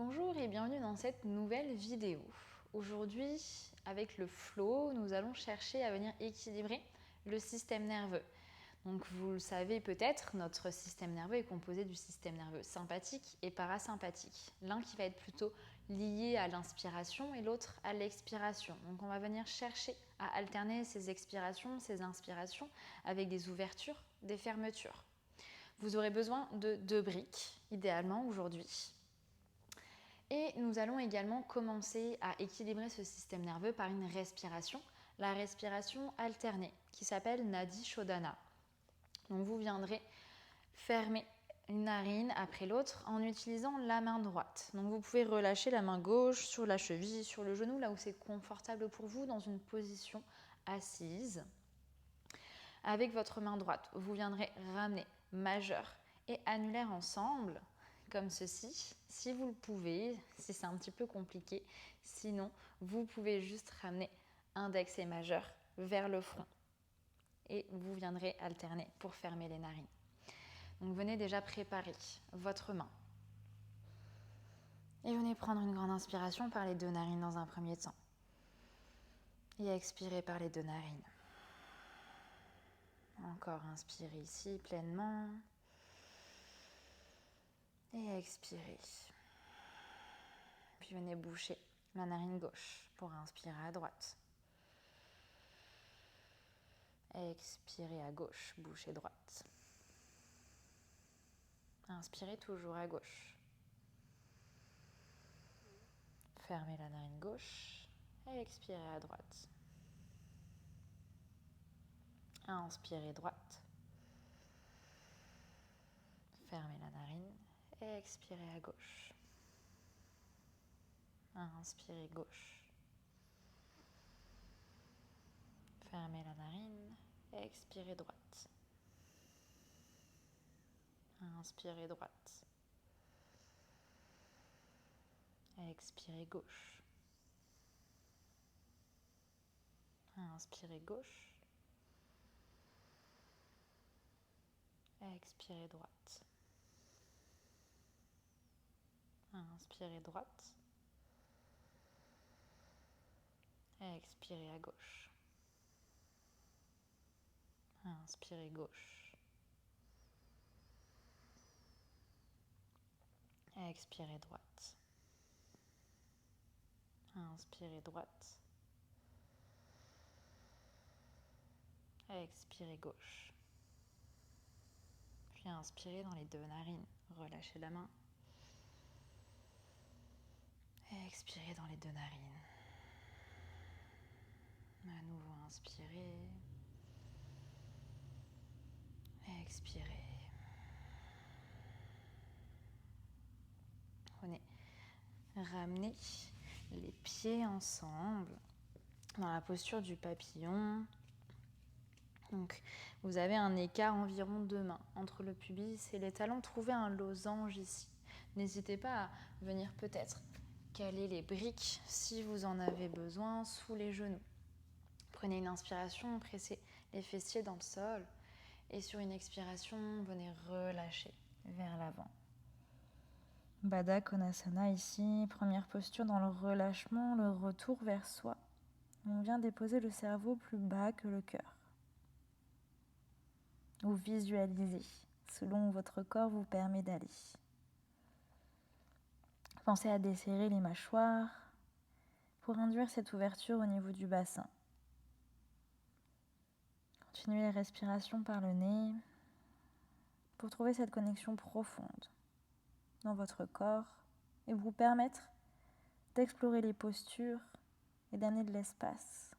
Bonjour et bienvenue dans cette nouvelle vidéo. Aujourd'hui, avec le flow, nous allons chercher à venir équilibrer le système nerveux. Donc vous le savez peut-être, notre système nerveux est composé du système nerveux sympathique et parasympathique. L'un qui va être plutôt lié à l'inspiration et l'autre à l'expiration. Donc on va venir chercher à alterner ces expirations, ces inspirations avec des ouvertures, des fermetures. Vous aurez besoin de 2 briques, idéalement aujourd'hui. Et nous allons également commencer à équilibrer ce système nerveux par une respiration, la respiration alternée, qui s'appelle Nadi Shodhana. Donc vous viendrez fermer une narine après l'autre en utilisant la main droite. Donc vous pouvez relâcher la main gauche sur la cheville, sur le genou, là où c'est confortable pour vous, dans une position assise. Avec votre main droite, vous viendrez ramener majeur et annulaire ensemble, comme ceci, si vous le pouvez, si c'est un petit peu compliqué. Sinon, vous pouvez juste ramener index et majeur vers le front. Et vous viendrez alterner pour fermer les narines. Donc venez déjà préparer votre main. Et venez prendre une grande inspiration par les 2 narines dans un premier temps. Et expirez par les 2 narines. Encore inspirez ici pleinement. Et expirez. Puis venez boucher la narine gauche pour inspirer à droite. Expirez à gauche, bouchez droite. Inspirez toujours à gauche. Fermez la narine gauche et expirez à droite. Inspirez droite. Fermez la narine et expirez à gauche. Inspirez gauche. Fermez la narine et expirez droite. Inspirez droite. Expirez gauche. Inspirez gauche. Expirez droite. Inspirez droite. Expirez à gauche. Inspirez gauche. Expirez droite. Inspirez droite. Expirez gauche. Puis inspirez dans les 2 narines. Relâchez la main. Expirez dans les 2 narines. À nouveau inspirez. Expirez. Venez ramener les pieds ensemble dans la posture du papillon. Donc, vous avez un écart environ 2 mains entre le pubis et les talons. Trouvez un losange ici. N'hésitez pas à venir peut-être caler les briques si vous en avez besoin sous les genoux. Prenez une inspiration, pressez les fessiers dans le sol et sur une expiration, venez relâcher vers l'avant. Baddha Konasana ici, première posture dans le relâchement, le retour vers soi. On vient déposer le cerveau plus bas que le cœur. Ou visualisez, selon où votre corps vous permet d'aller. Pensez à desserrer les mâchoires pour induire cette ouverture au niveau du bassin. Continuez les respirations par le nez pour trouver cette connexion profonde dans votre corps et vous permettre d'explorer les postures et d'amener de l'espace.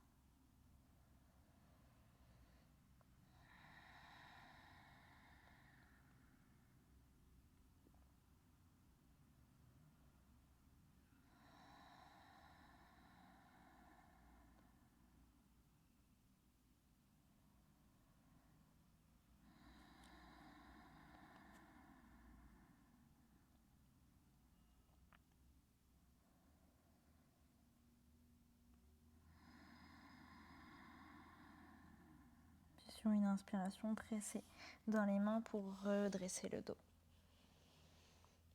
Sur une inspiration, pressez dans les mains pour redresser le dos.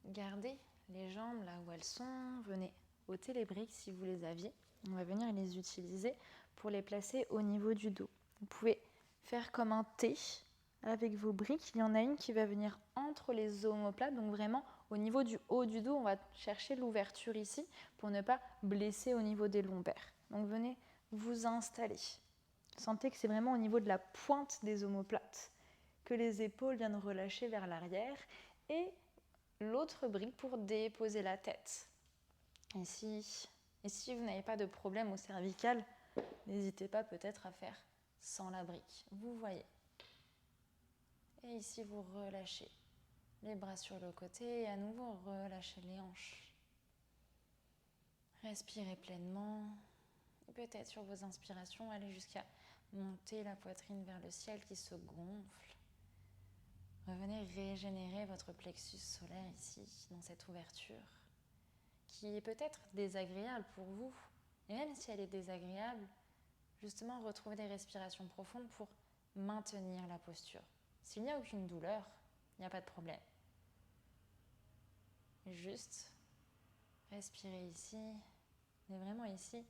Gardez les jambes là où elles sont. Venez ôter les briques si vous les aviez. On va venir les utiliser pour les placer au niveau du dos. Vous pouvez faire comme un T avec vos briques. Il y en a une qui va venir entre les omoplates, donc vraiment au niveau du haut du dos. On va chercher l'ouverture ici pour ne pas blesser au niveau des lombaires. Donc venez vous installer. Sentez que c'est vraiment au niveau de la pointe des omoplates que les épaules viennent relâcher vers l'arrière et l'autre brique pour déposer la tête. Ici. Et si vous n'avez pas de problème au cervical, n'hésitez pas peut-être à faire sans la brique. Vous voyez. Et ici, vous relâchez les bras sur le côté et à nouveau relâchez les hanches. Respirez pleinement. Et peut-être sur vos inspirations, allez jusqu'à monter la poitrine vers le ciel qui se gonfle. Revenez régénérer votre plexus solaire ici, dans cette ouverture, qui est peut-être désagréable pour vous. Et même si elle est désagréable, justement, retrouvez des respirations profondes pour maintenir la posture. S'il n'y a aucune douleur, il n'y a pas de problème. Juste respirez ici, mais vraiment ici,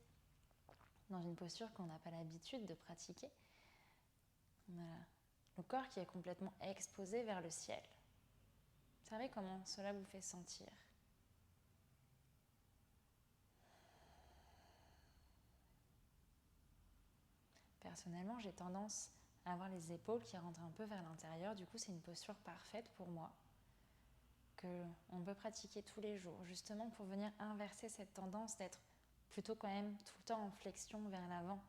dans une posture qu'on n'a pas l'habitude de pratiquer. On a le corps qui est complètement exposé vers le ciel. Vous savez comment cela vous fait sentir? Personnellement, j'ai tendance à avoir les épaules qui rentrent un peu vers l'intérieur. Du coup, c'est une posture parfaite pour moi qu'on peut pratiquer tous les jours, justement pour venir inverser cette tendance d'être plutôt quand même tout le temps en flexion vers l'avant.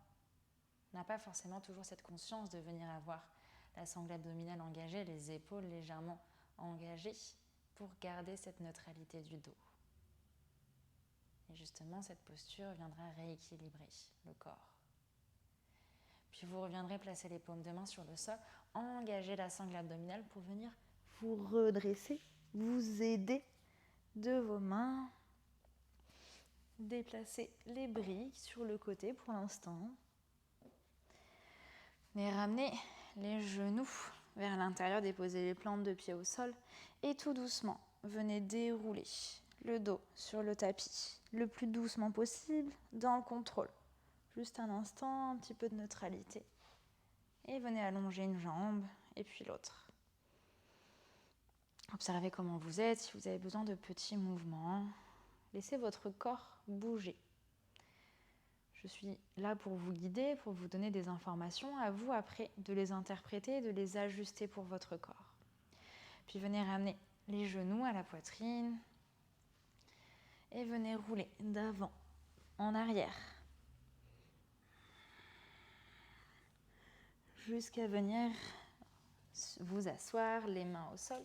On n'a pas forcément toujours cette conscience de venir avoir la sangle abdominale engagée, les épaules légèrement engagées pour garder cette neutralité du dos. Et justement, cette posture viendra rééquilibrer le corps. Puis vous reviendrez placer les paumes de main sur le sol, engager la sangle abdominale pour venir vous redresser, vous aider de vos mains. Déplacer les briques sur le côté pour l'instant. Et ramenez les genoux vers l'intérieur, déposez les plantes de pied au sol et tout doucement, venez dérouler le dos sur le tapis le plus doucement possible dans le contrôle. Juste un instant, un petit peu de neutralité. Et venez allonger une jambe et puis l'autre. Observez comment vous êtes, si vous avez besoin de petits mouvements. Laissez votre corps bouger. Je suis là pour vous guider, pour vous donner des informations, à vous après de les interpréter, de les ajuster pour votre corps. Puis venez ramener les genoux à la poitrine et venez rouler d'avant en arrière jusqu'à venir vous asseoir, les mains au sol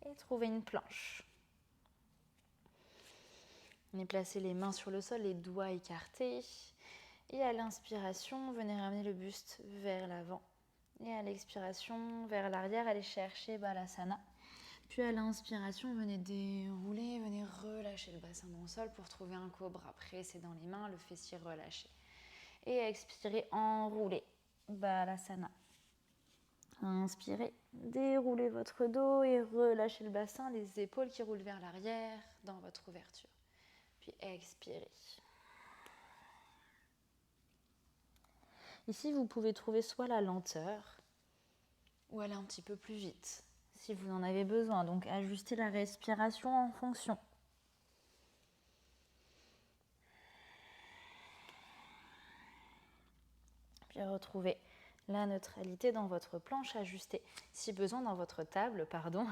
et trouver une planche. Venez placer les mains sur le sol, les doigts écartés. Et à l'inspiration, venez ramener le buste vers l'avant. Et à l'expiration, vers l'arrière, allez chercher Balasana. Puis à l'inspiration, venez dérouler, venez relâcher le bassin dans le sol pour trouver un cobra. Pressez dans les mains, le fessier relâché. Et expirez, enroulez Balasana. Inspirez, déroulez votre dos et relâchez le bassin, les épaules qui roulent vers l'arrière dans votre ouverture. Puis expirez. Ici, vous pouvez trouver soit la lenteur ou aller un petit peu plus vite, si vous en avez besoin. Donc, ajustez la respiration en fonction. Puis retrouvez la neutralité dans votre planche, ajustez si besoin dans votre table, pardon,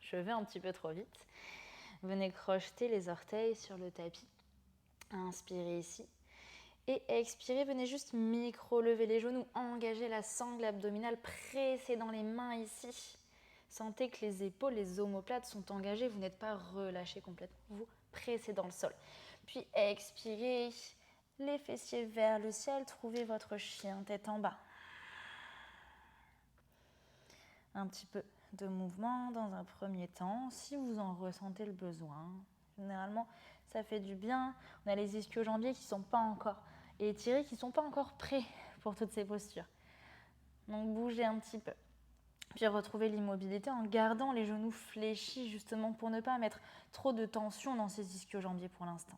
je vais un petit peu trop vite. Venez crocheter les orteils sur le tapis. Inspirez ici. Et expirez, venez juste micro-lever les genoux, engagez la sangle abdominale, pressez dans les mains ici. Sentez que les épaules, les omoplates sont engagées, vous n'êtes pas relâché complètement, vous pressez dans le sol. Puis expirez, les fessiers vers le ciel, trouvez votre chien tête en bas. Un petit peu de mouvement dans un premier temps, si vous en ressentez le besoin. Généralement, ça fait du bien. On a les ischio-jambiers qui ne sont pas encore étirés, qui ne sont pas encore prêts pour toutes ces postures. Donc, bougez un petit peu. Puis retrouvez l'immobilité en gardant les genoux fléchis justement pour ne pas mettre trop de tension dans ces ischio-jambiers pour l'instant.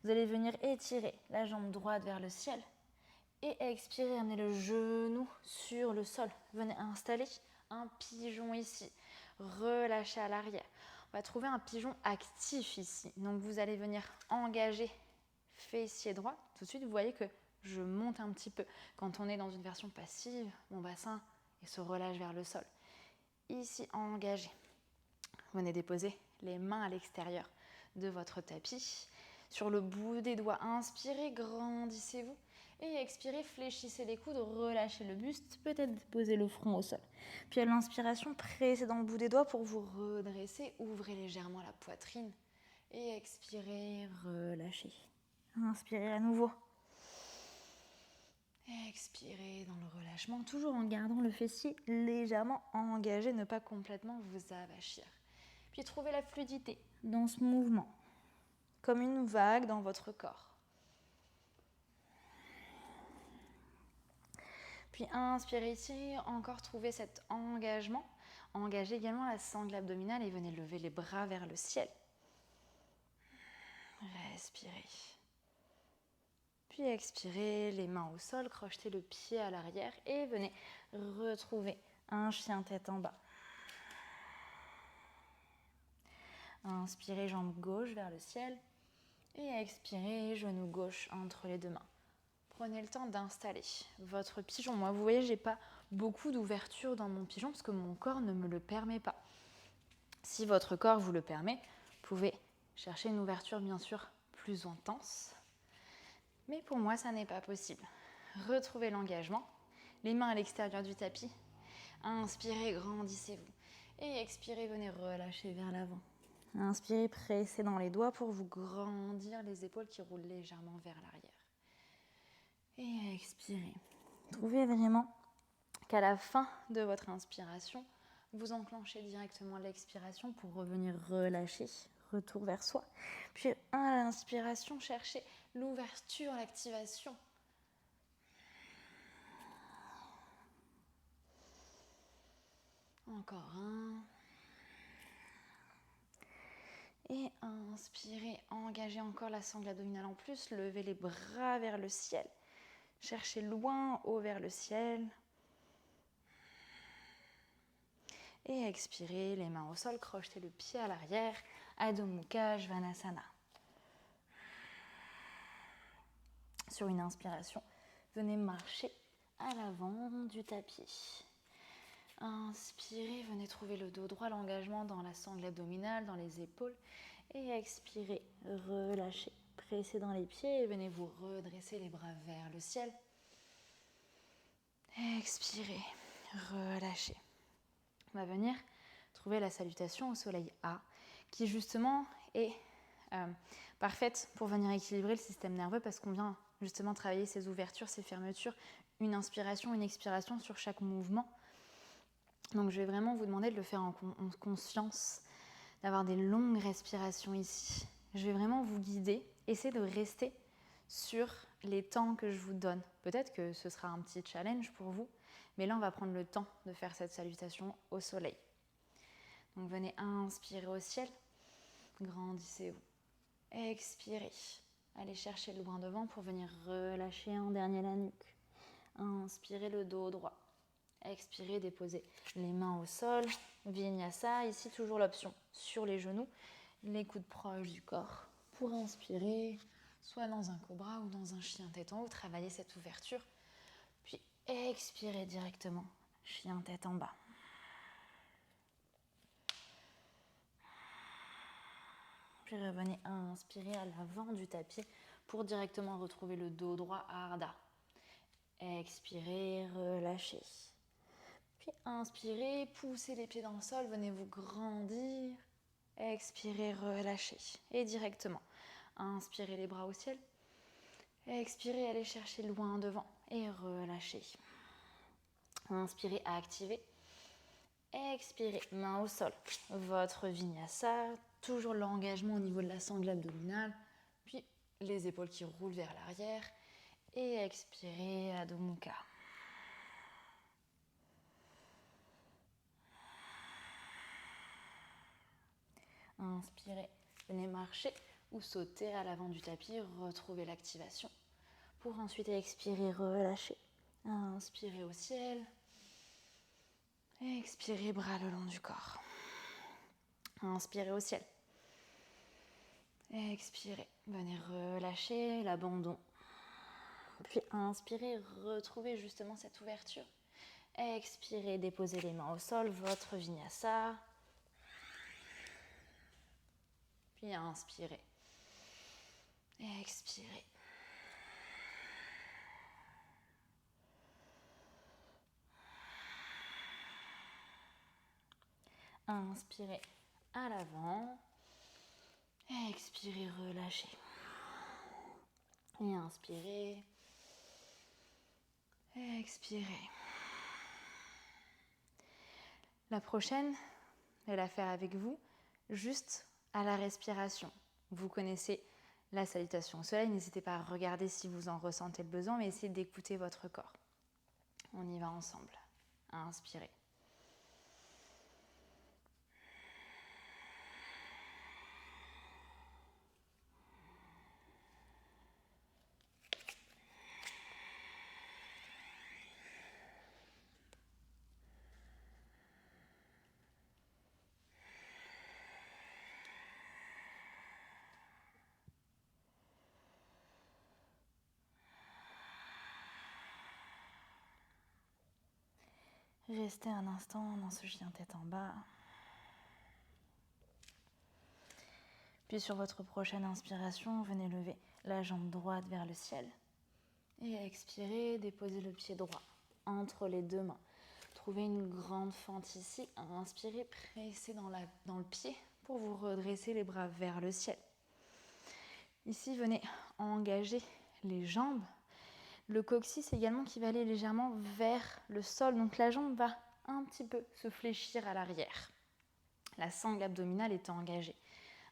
Vous allez venir étirer la jambe droite vers le ciel et expirer, amener le genou sur le sol. Venez installer un pigeon ici. Relâchez à l'arrière. On va trouver un pigeon actif ici. Donc vous allez venir engager fessier droit. Tout de suite, vous voyez que je monte un petit peu. Quand on est dans une version passive, mon bassin se relâche vers le sol. Ici, engagé. Venez déposer les mains à l'extérieur de votre tapis. Sur le bout des doigts, inspirez, grandissez-vous. Et expirez, fléchissez les coudes, relâchez le buste, peut-être déposez le front au sol. Puis à l'inspiration, pressez dans le bout des doigts pour vous redresser. Ouvrez légèrement la poitrine. Et expirez, relâchez. Inspirez à nouveau. Expirez dans le relâchement, toujours en gardant le fessier légèrement engagé, ne pas complètement vous avachir. Puis trouvez la fluidité dans ce mouvement, comme une vague dans votre corps. Puis inspirez ici, encore trouvez cet engagement. Engagez également la sangle abdominale et venez lever les bras vers le ciel. Respirez. Puis expirez, les mains au sol, crochetez le pied à l'arrière et venez retrouver un chien tête en bas. Inspirez, jambe gauche vers le ciel et expirez, genou gauche entre les deux mains. Prenez le temps d'installer votre pigeon. Moi, vous voyez, je n'ai pas beaucoup d'ouverture dans mon pigeon parce que mon corps ne me le permet pas. Si votre corps vous le permet, vous pouvez chercher une ouverture bien sûr plus intense. Mais pour moi, ça n'est pas possible. Retrouvez l'engagement, les mains à l'extérieur du tapis. Inspirez, grandissez-vous. Et expirez, venez relâcher vers l'avant. Inspirez, pressez dans les doigts pour vous grandir les épaules qui roulent légèrement vers l'arrière. Et expirez. Trouvez vraiment qu'à la fin de votre inspiration, vous enclenchez directement l'expiration pour revenir relâcher. Retour vers soi. Puis à l'inspiration, cherchez l'ouverture, l'activation. Encore un. Et inspirez, engagez encore la sangle abdominale en plus, levez les bras vers le ciel. Cherchez loin, haut vers le ciel. Et expirez, les mains au sol, crochetez le pied à l'arrière. Adho Mukha Svanasana. Sur une inspiration, venez marcher à l'avant du tapis. Inspirez, venez trouver le dos droit, l'engagement dans la sangle abdominale, dans les épaules. Et expirez, relâchez, pressez dans les pieds et venez vous redresser les bras vers le ciel. Expirez, relâchez. On va venir trouver la salutation au soleil A, qui justement est parfaite pour venir équilibrer le système nerveux parce qu'on vient justement travailler ces ouvertures, ces fermetures, une inspiration, une expiration sur chaque mouvement. Donc je vais vraiment vous demander de le faire en conscience, d'avoir des longues respirations ici. Je vais vraiment vous guider, essayez de rester sur les temps que je vous donne. Peut-être que ce sera un petit challenge pour vous, mais là on va prendre le temps de faire cette salutation au soleil. Donc venez inspirer au ciel, grandissez-vous. Expirez, allez chercher le loin devant pour venir relâcher en dernier la nuque. Inspirez le dos droit. Expirez, déposez les mains au sol. Vinyasa, ici toujours l'option sur les genoux, les coudes proches du corps. Pour inspirer, soit dans un cobra ou dans un chien tête en haut, travaillez cette ouverture. Puis expirez directement, chien tête en bas. Puis revenez à inspirer à l'avant du tapis pour directement retrouver le dos droit à Ardha. Expirez, relâchez. Puis inspirez, poussez les pieds dans le sol, venez vous grandir. Expirez, relâchez. Et directement, inspirez les bras au ciel. Expirez, allez chercher loin devant et relâchez. Inspirez, activez. Expirez, main au sol. Votre vinyasa, toujours l'engagement au niveau de la sangle abdominale. Puis les épaules qui roulent vers l'arrière. Et expirez, Adho Mukha. Inspirez, venez marcher ou sauter à l'avant du tapis, retrouvez l'activation. Pour ensuite expirer, relâcher. Inspirez au ciel. Expirez, bras le long du corps. Inspirez au ciel. Expirez, venez relâcher l'abandon. Puis inspirez, retrouvez justement cette ouverture. Expirez, déposez les mains au sol, votre vinyasa. Puis inspirez. Expirez. Inspirez à l'avant. Expirez, relâchez. Et inspirez. Expirez. La prochaine, je vais la faire avec vous, juste à la respiration. Vous connaissez la salutation au soleil, n'hésitez pas à regarder si vous en ressentez le besoin, mais essayez d'écouter votre corps. On y va ensemble. Inspirez. Restez un instant dans ce chien tête en bas. Puis sur votre prochaine inspiration, venez lever la jambe droite vers le ciel. Et expirez, déposez le pied droit entre les deux mains. Trouvez une grande fente ici. Inspirez, pressez dans le pied pour vous redresser les bras vers le ciel. Ici, venez engager les jambes. Le coccyx également qui va aller légèrement vers le sol. Donc la jambe va un petit peu se fléchir à l'arrière. La sangle abdominale est engagée.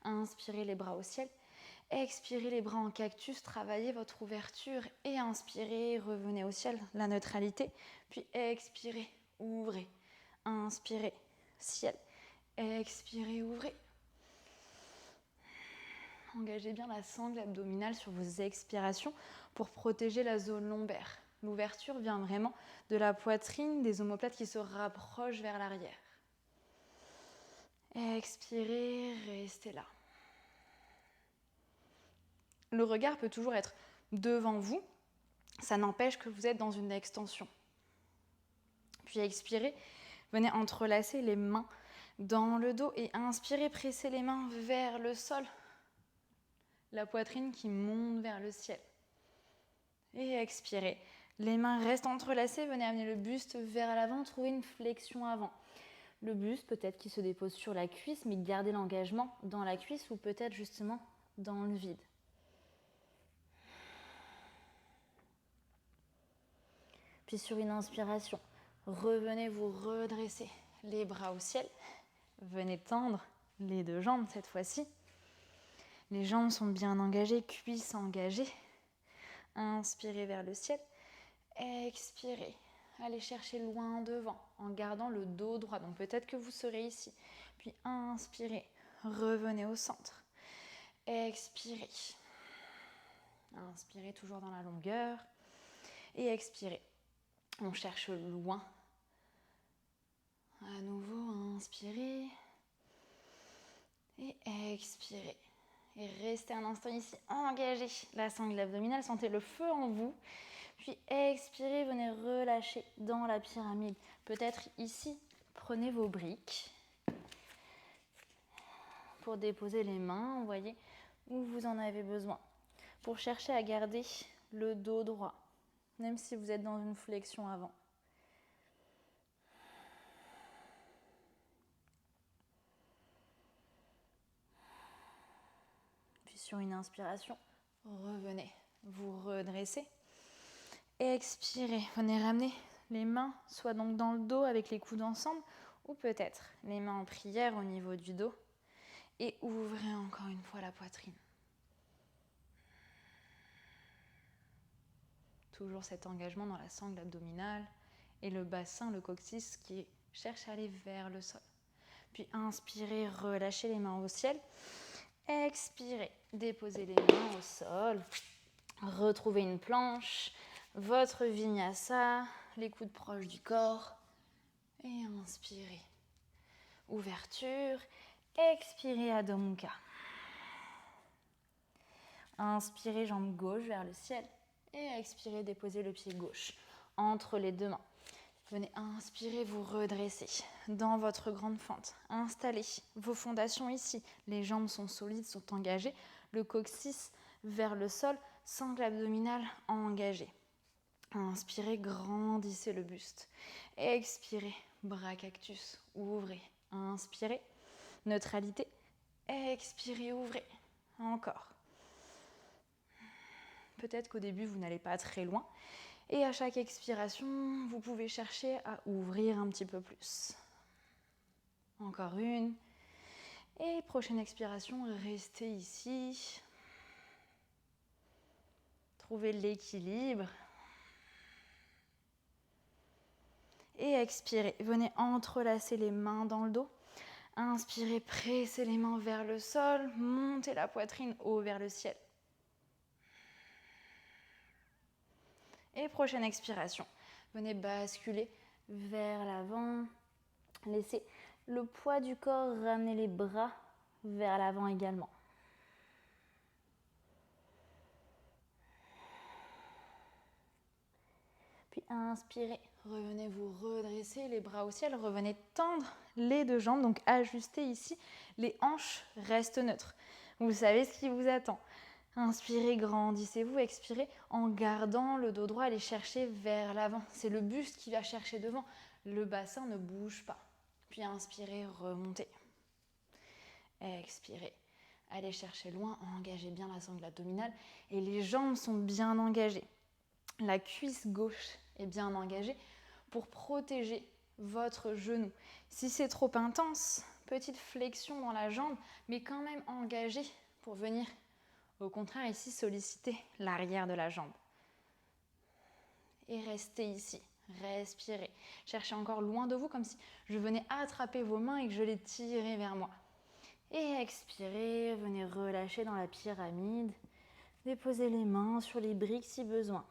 Inspirez les bras au ciel. Expirez les bras en cactus. Travaillez votre ouverture. Et inspirez, revenez au ciel, la neutralité. Puis expirez, ouvrez. Inspirez, ciel. Expirez, ouvrez. Engagez bien la sangle abdominale sur vos expirations pour protéger la zone lombaire. L'ouverture vient vraiment de la poitrine, des omoplates qui se rapprochent vers l'arrière. Expirez, restez là. Le regard peut toujours être devant vous, ça n'empêche que vous êtes dans une extension. Puis expirez, venez entrelacer les mains dans le dos et inspirez, pressez les mains vers le sol. La poitrine qui monte vers le ciel. Et expirez. Les mains restent entrelacées, venez amener le buste vers l'avant, trouvez une flexion avant. Le buste peut-être qui se dépose sur la cuisse, mais gardez l'engagement dans la cuisse ou peut-être justement dans le vide. Puis sur une inspiration, revenez vous redresser les bras au ciel. Venez tendre les deux jambes cette fois-ci. Les jambes sont bien engagées, cuisses engagées. Inspirez vers le ciel. Expirez. Allez chercher loin devant en gardant le dos droit. Donc peut-être que vous serez ici. Puis inspirez. Revenez au centre. Expirez. Inspirez toujours dans la longueur. Et expirez. On cherche loin. À nouveau, inspirez. Et expirez. Et restez un instant ici, engagez la sangle abdominale, sentez le feu en vous. Puis expirez, venez relâcher dans la pyramide. Peut-être ici, prenez vos briques pour déposer les mains, vous voyez, où vous en avez besoin. Pour chercher à garder le dos droit, même si vous êtes dans une flexion avant. Sur une inspiration, revenez, vous redressez. Expirez, venez ramener les mains, soit donc dans le dos avec les coudes ensemble, ou peut-être les mains en prière au niveau du dos. Et ouvrez encore une fois la poitrine. Toujours cet engagement dans la sangle abdominale et le bassin, le coccyx qui cherche à aller vers le sol. Puis inspirez, relâchez les mains au ciel. Expirez, déposez les mains au sol. Retrouvez une planche, votre vinyasa, les coudes proches du corps. Et inspirez. Ouverture. Expirez, Adho Mukha. Inspirez, jambe gauche vers le ciel. Et expirez, déposez le pied gauche entre les deux mains. Venez inspirer, vous redresser dans votre grande fente. Installez vos fondations ici. Les jambes sont solides, sont engagées. Le coccyx vers le sol, sangle abdominale engagée. Inspirez, grandissez le buste. Expirez, bras cactus, ouvrez. Inspirez, neutralité. Expirez, ouvrez. Encore. Peut-être qu'au début, vous n'allez pas très loin. Et à chaque expiration, vous pouvez chercher à ouvrir un petit peu plus. Encore une. Et prochaine expiration, restez ici. Trouvez l'équilibre. Et expirez. Venez entrelacer les mains dans le dos. Inspirez, pressez les mains vers le sol. Montez la poitrine haut vers le ciel. Et prochaine expiration, venez basculer vers l'avant. Laissez le poids du corps ramener les bras vers l'avant également. Puis inspirez, revenez vous redresser, les bras au ciel, revenez tendre les deux jambes, donc ajustez ici, les hanches restent neutres. Vous savez ce qui vous attend. Inspirez, grandissez-vous, expirez en gardant le dos droit, allez chercher vers l'avant. C'est le buste qui va chercher devant, le bassin ne bouge pas. Puis inspirez, remontez. Expirez, allez chercher loin, engagez bien la sangle abdominale et les jambes sont bien engagées. La cuisse gauche est bien engagée pour protéger votre genou. Si c'est trop intense, petite flexion dans la jambe, mais quand même engagée pour venir, au contraire, ici, solliciter l'arrière de la jambe. Et restez ici, respirez. Cherchez encore loin de vous, comme si je venais attraper vos mains et que je les tirais vers moi. Et expirez, venez relâcher dans la pyramide. Déposez les mains sur les briques si besoin.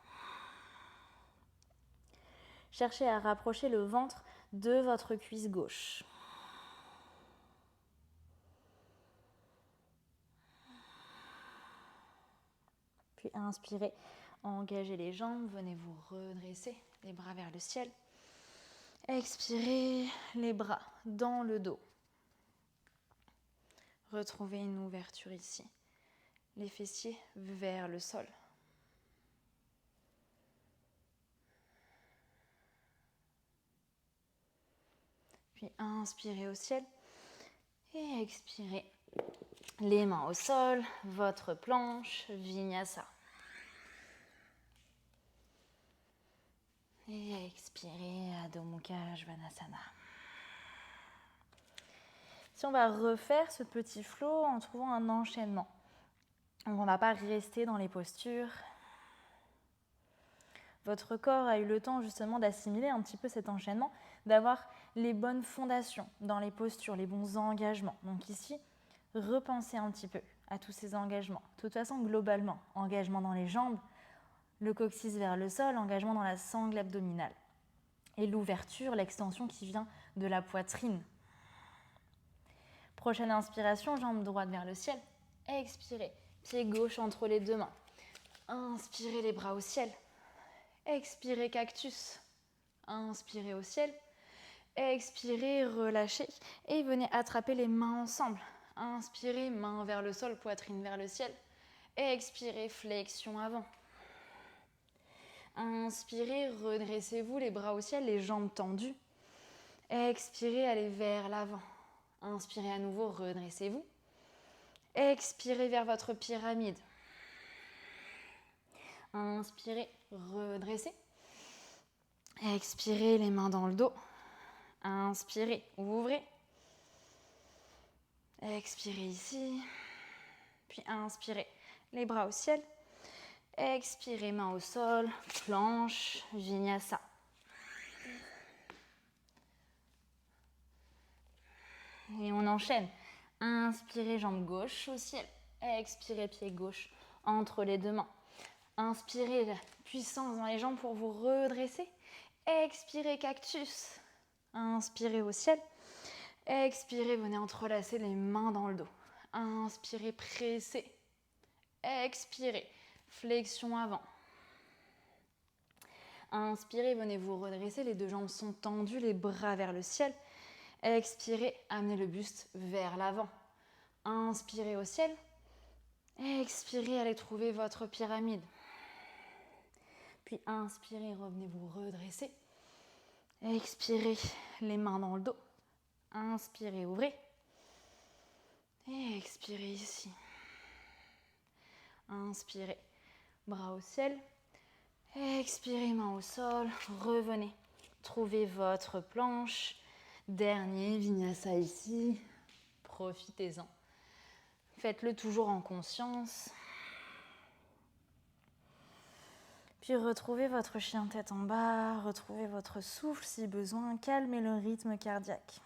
Cherchez à rapprocher le ventre de votre cuisse gauche. Puis inspirez, engagez les jambes, venez vous redresser, les bras vers le ciel. Expirez, les bras dans le dos. Retrouvez une ouverture ici, les fessiers vers le sol. Puis inspirez au ciel et expirez. Les mains au sol, votre planche, vinyasa. Et expirez, Adho Mukha Svanasana. Si on va refaire ce petit flow en trouvant un enchaînement. Donc on ne va pas rester dans les postures. Votre corps a eu le temps justement d'assimiler un petit peu cet enchaînement, d'avoir les bonnes fondations dans les postures, les bons engagements. Donc ici, repensez un petit peu à tous ces engagements. De toute façon, globalement, engagement dans les jambes, le coccyx vers le sol, engagement dans la sangle abdominale. Et l'ouverture, l'extension qui vient de la poitrine. Prochaine inspiration, jambe droite vers le ciel. Expirez, pied gauche entre les deux mains. Inspirez les bras au ciel. Expirez, cactus. Inspirez au ciel. Expirez, relâchez. Et venez attraper les mains ensemble. Inspirez, main vers le sol, poitrine vers le ciel. Expirez, flexion avant. Inspirez, redressez-vous, les bras au ciel, les jambes tendues. Expirez, allez vers l'avant. Inspirez à nouveau, redressez-vous. Expirez vers votre pyramide. Inspirez, redressez. Expirez, les mains dans le dos. Inspirez, ouvrez. Expirez ici. Puis inspirez, les bras au ciel. Expirez, main au sol, planche, vinyasa. Et on enchaîne. Inspirez, jambe gauche au ciel. Expirez, pied gauche entre les deux mains. Inspirez, la puissance dans les jambes pour vous redresser. Expirez, cactus. Inspirez au ciel. Expirez, venez entrelacer les mains dans le dos. Inspirez, pressez. Expirez, flexion avant. Inspirez, venez vous redresser, les deux jambes sont tendues, les bras vers le ciel. Expirez, amenez le buste vers l'avant. Inspirez au ciel. Expirez, allez trouver votre pyramide. Puis inspirez, revenez vous redresser. Expirez, les mains dans le dos. Inspirez, ouvrez. Et expirez ici. Inspirez, bras au ciel. Expirez, main au sol. Revenez, trouvez votre planche. Dernier vinyasa ici. Profitez-en. Faites-le toujours en conscience. Puis retrouvez votre chien tête en bas, retrouvez votre souffle si besoin, calmez le rythme cardiaque.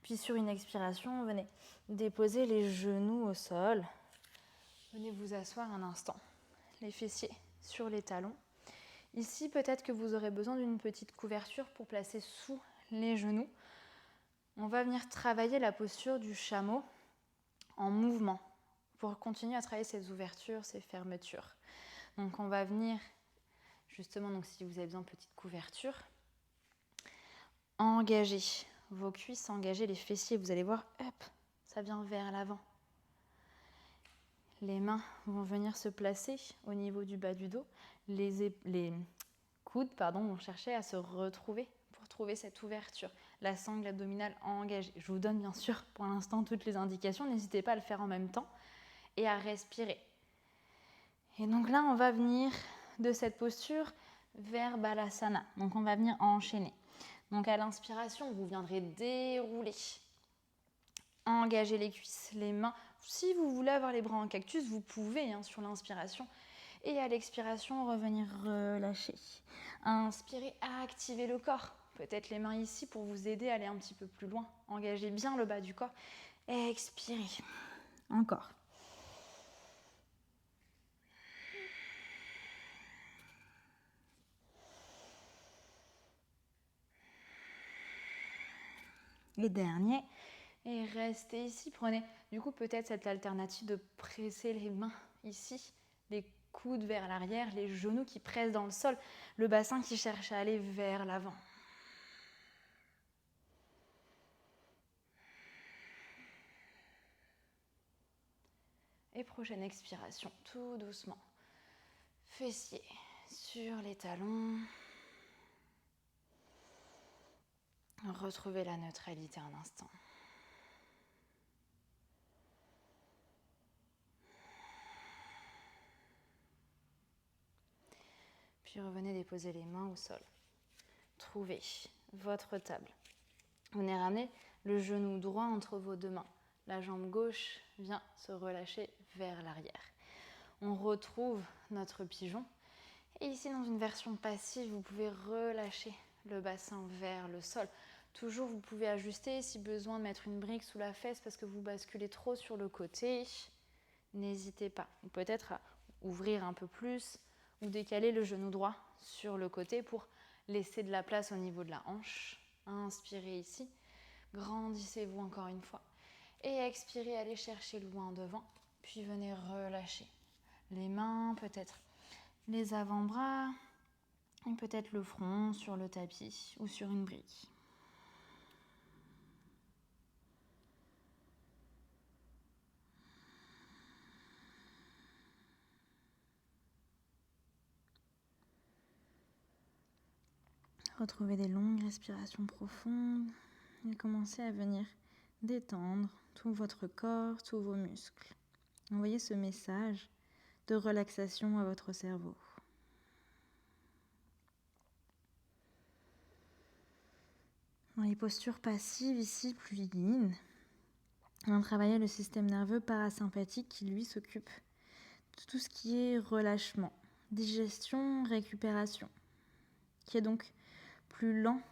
Puis sur une expiration, venez déposer les genoux au sol. Venez vous asseoir un instant, les fessiers sur les talons. Ici, peut-être que vous aurez besoin d'une petite couverture pour placer sous les genoux. On va venir travailler la posture du chameau en mouvement pour continuer à travailler ces ouvertures, ces fermetures. Donc on va venir, justement, donc si vous avez besoin de petite couverture, engager vos cuisses, engager les fessiers. Vous allez voir, hop, ça vient vers l'avant. Les mains vont venir se placer au niveau du bas du dos. Les coudes vont chercher à se retrouver pour trouver cette ouverture. La sangle abdominale engagée. Je vous donne bien sûr pour l'instant toutes les indications. N'hésitez pas à le faire en même temps et à respirer. Et donc là, on va venir de cette posture vers Balasana. Donc on va venir enchaîner. Donc à l'inspiration, vous viendrez dérouler. Engager les cuisses, les mains. Si vous voulez avoir les bras en cactus, vous pouvez sur l'inspiration. Et à l'expiration, revenir relâcher. Inspirez, activez le corps. Peut-être les mains ici pour vous aider à aller un petit peu plus loin. Engagez bien le bas du corps. Expirez. Encore. Et dernier. Et restez ici. Prenez du coup peut-être cette alternative de presser les mains ici. Les coudes vers l'arrière, les genoux qui pressent dans le sol. Le bassin qui cherche à aller vers l'avant. Et prochaine expiration, tout doucement. Fessiers sur les talons. Retrouvez la neutralité un instant. Puis revenez déposer les mains au sol. Trouvez votre table. Venez ramener le genou droit entre vos deux mains. La jambe gauche vient se relâcher vers l'arrière. On retrouve notre pigeon. Et ici, dans une version passive, vous pouvez relâcher le bassin vers le sol. Toujours, vous pouvez ajuster si besoin de mettre une brique sous la fesse parce que vous basculez trop sur le côté. N'hésitez pas. Ou peut-être à ouvrir un peu plus ou décaler le genou droit sur le côté pour laisser de la place au niveau de la hanche. Inspirez ici. Grandissez-vous encore une fois. Et expirez, allez chercher loin devant. Puis venez relâcher. Les mains, peut-être les avant-bras. Et peut-être le front sur le tapis ou sur une brique. Retrouvez des longues respirations profondes et commencez à venir détendre tout votre corps, tous vos muscles. Envoyez ce message de relaxation à votre cerveau. Dans les postures passives ici, plus yin, on va travailler le système nerveux parasympathique qui lui s'occupe de tout ce qui est relâchement, digestion, récupération. qui est donc plus lent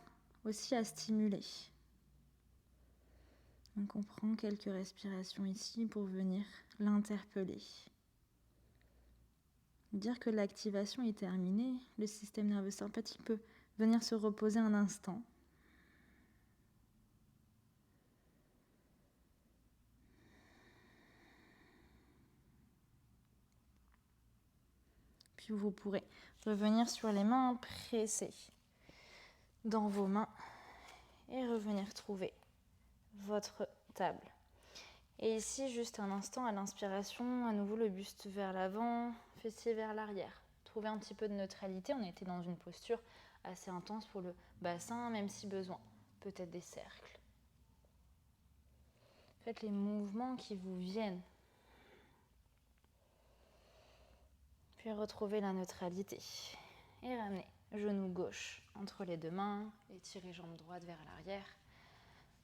aussi à stimuler. Donc on prend quelques respirations ici pour venir l'interpeller. Dire que l'activation est terminée, le système nerveux sympathique peut venir se reposer un instant. Puis vous pourrez revenir sur les mains pressées dans vos mains et revenir trouver votre table. Et ici, juste un instant, à l'inspiration, à nouveau le buste vers l'avant, fessiers vers l'arrière. Trouvez un petit peu de neutralité. On était dans une posture assez intense pour le bassin, même si besoin. Peut-être des cercles. Faites les mouvements qui vous viennent. Puis retrouvez la neutralité. Et ramenez genou gauche entre les deux mains. Étirez jambe droite vers l'arrière.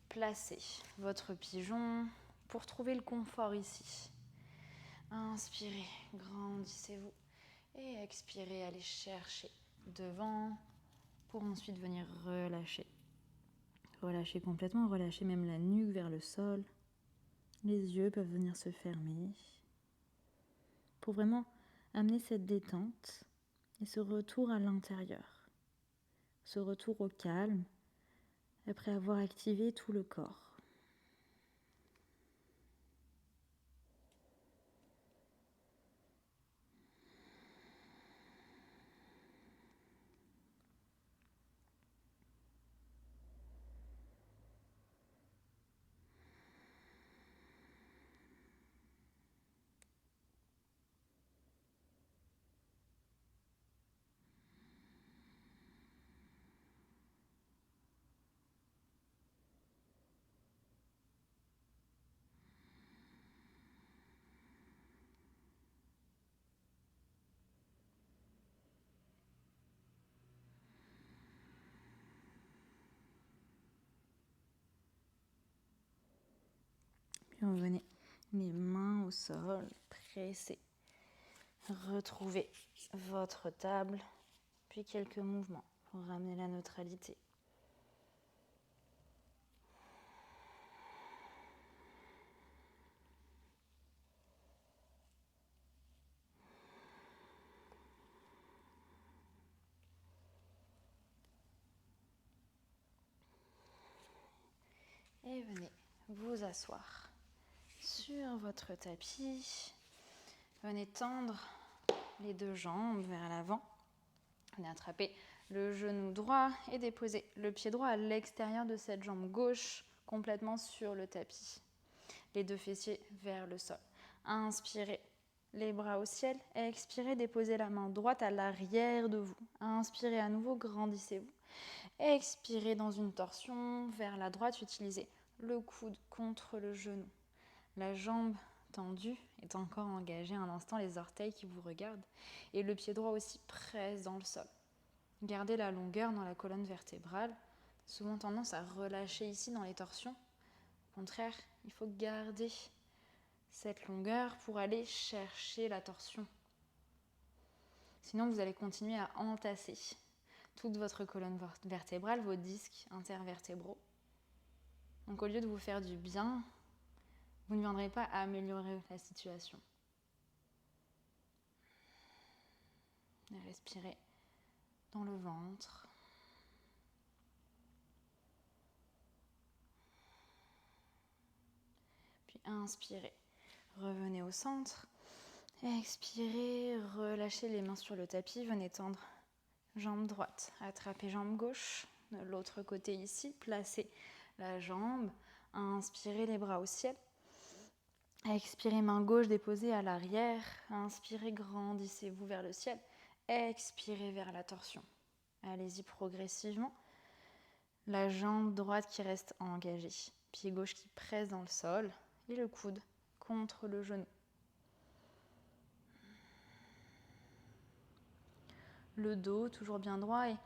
Placez votre pigeon pour trouver le confort ici. Inspirez, grandissez-vous. Et expirez, allez chercher devant pour ensuite venir relâcher. Relâchez complètement, relâchez même la nuque vers le sol. Les yeux peuvent venir se fermer. Pour vraiment amener cette détente et ce retour à l'intérieur. Ce retour au calme après avoir activé tout le corps. Puis revenez les mains au sol, pressez. Retrouvez votre table, puis quelques mouvements pour ramener la neutralité. Et venez vous asseoir sur votre tapis. Venez tendre les deux jambes vers l'avant. Venez attraper le genou droit et déposer le pied droit à l'extérieur de cette jambe gauche, complètement sur le tapis. Les deux fessiers vers le sol. Inspirez, les bras au ciel. Expirez, déposez la main droite à l'arrière de vous. Inspirez à nouveau, grandissez-vous. Expirez dans une torsion vers la droite, utilisez le coude contre le genou. La jambe tendue est encore engagée un instant, les orteils qui vous regardent. Et le pied droit aussi presse dans le sol. Gardez la longueur dans la colonne vertébrale. Souvent tendance à relâcher ici dans les torsions. Au contraire, il faut garder cette longueur pour aller chercher la torsion. Sinon, vous allez continuer à entasser toute votre colonne vertébrale, vos disques intervertébraux. Donc au lieu de vous faire du bien, vous ne viendrez pas à améliorer la situation. Respirez dans le ventre. Puis inspirez, revenez au centre. Expirez, relâchez les mains sur le tapis, venez tendre jambe droite, attrapez jambe gauche, de l'autre côté ici, placez la jambe, inspirez les bras au ciel, expirez main gauche déposée à l'arrière, inspirez, grandissez-vous vers le ciel, expirez vers la torsion. Allez-y progressivement, la jambe droite qui reste engagée, pied gauche qui presse dans le sol et le coude contre le genou. Le dos toujours bien droit et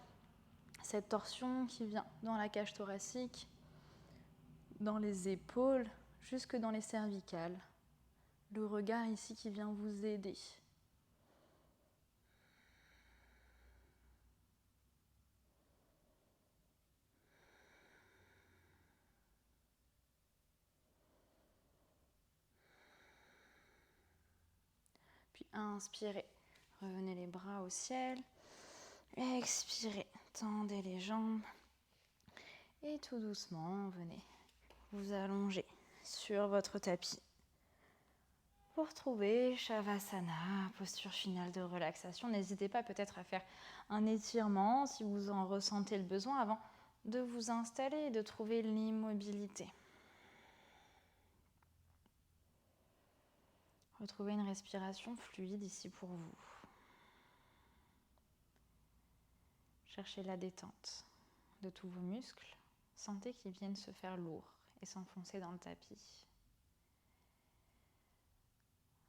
cette torsion qui vient dans la cage thoracique, dans les épaules, jusque dans les cervicales. Le regard ici qui vient vous aider. Inspirez, revenez les bras au ciel. Expirez, tendez les jambes. Et tout doucement, venez vous allonger sur votre tapis pour trouver Shavasana, posture finale de relaxation. N'hésitez pas peut-être à faire un étirement si vous en ressentez le besoin avant de vous installer et de trouver l'immobilité. Retrouvez une respiration fluide ici pour vous. Cherchez la détente de tous vos muscles. Sentez qu'ils viennent se faire lourds et s'enfoncer dans le tapis.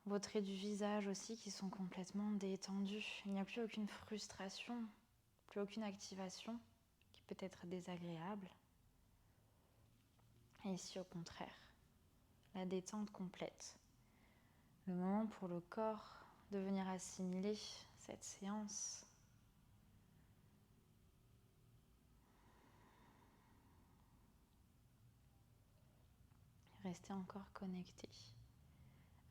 Vos traits du visage aussi qui sont complètement détendus. Il n'y a plus aucune frustration, plus aucune activation qui peut être désagréable. Et ici au contraire, la détente complète. Le moment pour le corps de venir assimiler cette séance. Restez encore connecté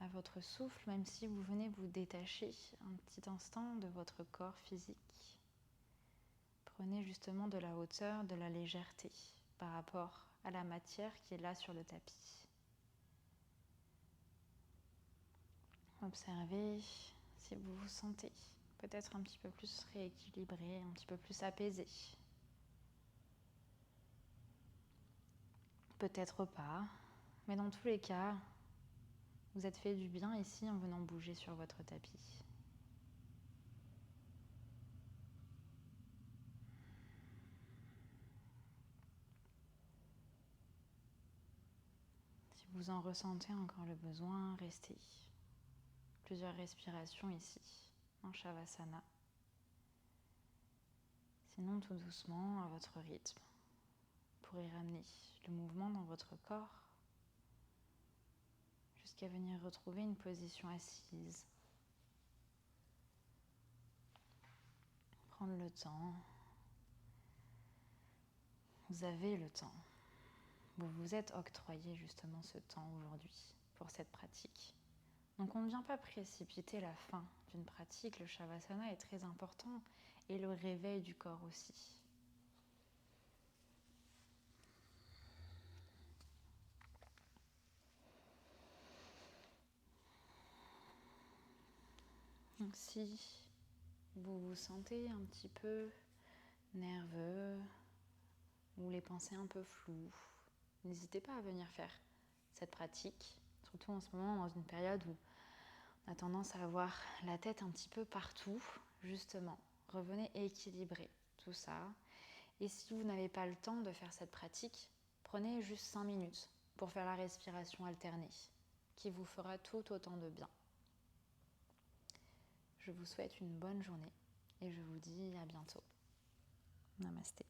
à votre souffle, même si vous venez vous détacher un petit instant de votre corps physique. Prenez justement de la hauteur, de la légèreté par rapport à la matière qui est là sur le tapis. Observez si vous vous sentez peut-être un petit peu plus rééquilibré, un petit peu plus apaisé. Peut-être pas, mais dans tous les cas, vous êtes fait du bien ici en venant bouger sur votre tapis. Si vous en ressentez encore le besoin, restez. Plusieurs respirations ici, en Shavasana. Sinon, tout doucement, à votre rythme, vous pourrez ramener le mouvement dans votre corps jusqu'à venir retrouver une position assise. Prendre le temps. Vous avez le temps. Vous vous êtes octroyé justement ce temps aujourd'hui pour cette pratique. Donc on ne vient pas précipiter la fin d'une pratique. Le Shavasana est très important et le réveil du corps aussi. Donc si vous vous sentez un petit peu nerveux ou les pensées un peu floues, n'hésitez pas à venir faire cette pratique, surtout en ce moment dans une période où on a tendance à avoir la tête un petit peu partout. Justement, revenez équilibrer tout ça. Et si vous n'avez pas le temps de faire cette pratique, prenez juste 5 minutes pour faire la respiration alternée, qui vous fera tout autant de bien. Je vous souhaite une bonne journée et je vous dis à bientôt. Namasté.